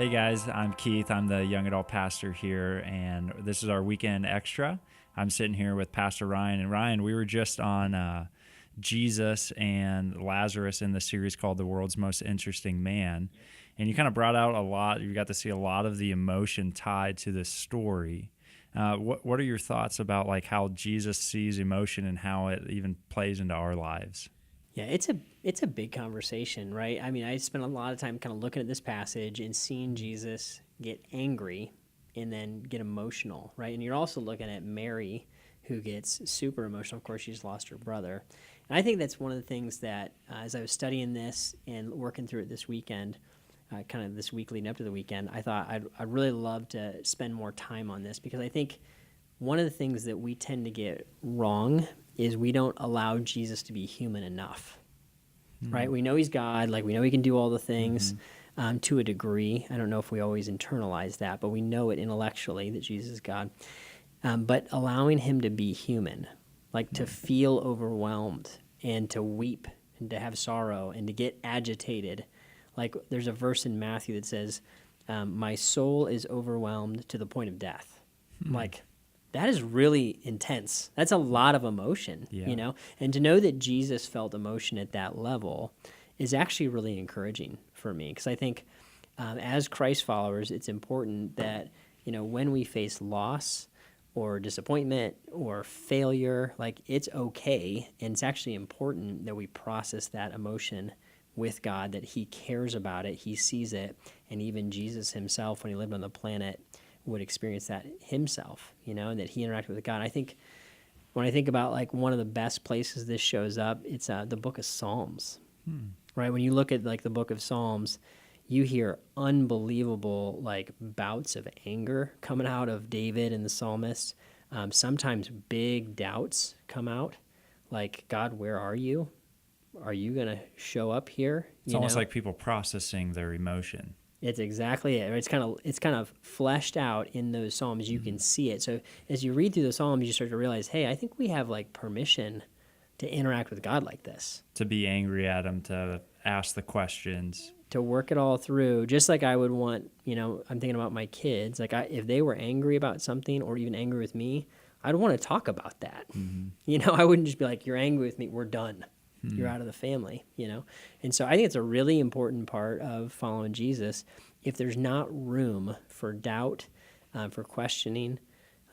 Hey guys, I'm Keith. I'm the young adult pastor here, and this is our weekend extra. I'm sitting here with Pastor Ryan. And Ryan, we were just on Jesus and Lazarus in the series called The World's Most Interesting Man. And you kind of brought out a lot. You got to see a lot of the emotion tied to this story. What are your thoughts about like how Jesus sees emotion and how it even plays into our lives? Yeah, it's a big conversation, right? I mean, I spent a lot of time kind of looking at this passage and seeing Jesus get angry and then get emotional, right? And you're also looking at Mary, who gets super emotional. Of course, she's lost her brother. And I think that's one of the things that, as I was studying this and working through it this weekend, kind of this week leading up to the weekend, I thought I'd really love to spend more time on this, because I think one of the things that we tend to get wrong is we don't allow Jesus to be human enough, right? We know he's God, like we know he can do all the things to a degree. I don't know if we always internalize that, but we know it intellectually that Jesus is God. But allowing him to be human, like to feel overwhelmed and to weep and to have sorrow and to get agitated. Like there's a verse in Matthew that says, my soul is overwhelmed to the point of death. Like, that is really intense. That's a lot of emotion, you know? And to know that Jesus felt emotion at that level is actually really encouraging for me, because I think as Christ followers, it's important that, you know, when we face loss or disappointment or failure, like it's okay, and it's actually important that we process that emotion with God, that he cares about it, he sees it, and even Jesus himself, when he lived on the planet, would experience that himself, you know, and that he interacted with God. I think when I think about like one of the best places this shows up, it's the book of Psalms, right? When you look at like the book of Psalms, you hear unbelievable like bouts of anger coming out of David and the psalmist. Sometimes big doubts come out, like, God, where are you? Are you going to show up here? It's almost like people processing their emotion. It's exactly it. It's kind of fleshed out in those Psalms. You can see it. So as you read through the Psalms, you start to realize, hey, I think we have like permission to interact with God like this. To be angry at him, to ask the questions. To work it all through, just like I would want, you know, I'm thinking about my kids. Like if they were angry about something or even angry with me, I'd want to talk about that. You know, I wouldn't just be like, you're angry with me, we're done. You're out of the family, you know? And so I think it's a really important part of following Jesus. If there's not room for doubt, for questioning,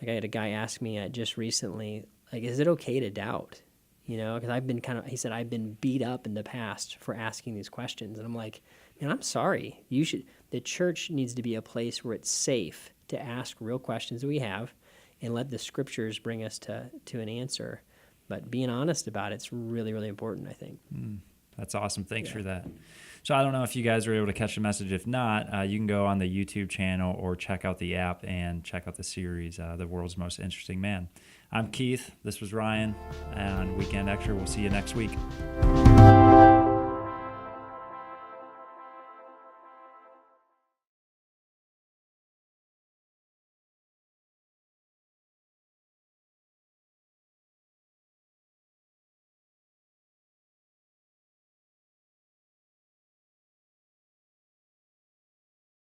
like I had a guy ask me just recently, like, is it okay to doubt? You know, because he said, I've been beat up in the past for asking these questions. And I'm like, man, I'm sorry. The church needs to be a place where it's safe to ask real questions that we have and let the scriptures bring us to an answer. But being honest about it's really, really important, I think. That's awesome. Thanks for that. So I don't know if you guys were able to catch the message. If not, you can go on the YouTube channel or check out the app and check out the series, The World's Most Interesting Man. I'm Keith. This was Ryan on Weekend Extra. We'll see you next week.